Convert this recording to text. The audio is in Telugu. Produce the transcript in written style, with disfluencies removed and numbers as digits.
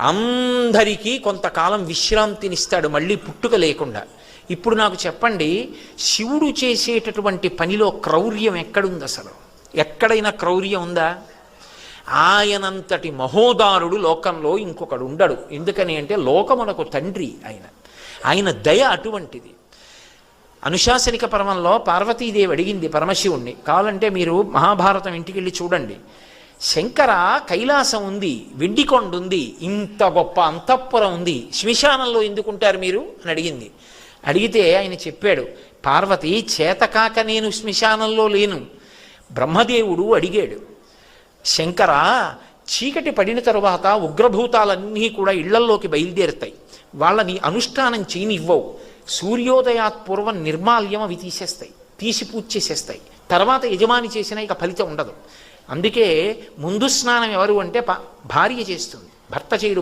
అందరికీ కొంతకాలం విశ్రాంతినిస్తాడు, మళ్ళీ పుట్టుక లేకుండా. ఇప్పుడు నాకు చెప్పండి, శివుడు చేసేటటువంటి పనిలో క్రౌర్యం ఎక్కడుంది? అసలు ఎక్కడైనా క్రౌర్యం ఉందా? ఆయనంతటి మహోదారుడు లోకంలో ఇంకొకడు ఉండడు. ఎందుకని అంటే లోకమునకు తండ్రి ఆయన దయ అటువంటిది. అనుశాసనిక పర్వంలో పార్వతీదేవి అడిగింది పరమశివుణ్ణి, కావాలంటే మీరు మహాభారతం ఇంటికి వెళ్ళి చూడండి, శంకర కైలాసం ఉంది, వెండికొండ ఉంది, ఇంత గొప్ప అంతఃపురం ఉంది, శ్మశానంలో ఎందుకుంటారు మీరు అని అడిగింది. అడిగితే ఆయన చెప్పాడు, పార్వతి చేతకాక నేను శ్మశానంలో లేను. బ్రహ్మదేవుడు అడిగాడు, శంకర చీకటి పడిన తరువాత ఉగ్రభూతాలన్నీ కూడా ఇళ్లల్లోకి బయలుదేరుతాయి, వాళ్ళని అనుష్ఠానం చేయనివ్వవు, సూర్యోదయాత్ పూర్వం నిర్మాల్యం అవి తీసేస్తాయి, తీసి పూజ చేసేస్తాయి, తర్వాత యజమాని చేసినా ఇక ఫలితం ఉండదు. అందుకే ముందు స్నానం ఎవరు అంటే భార్య చేస్తుంది, భర్త చేయడు.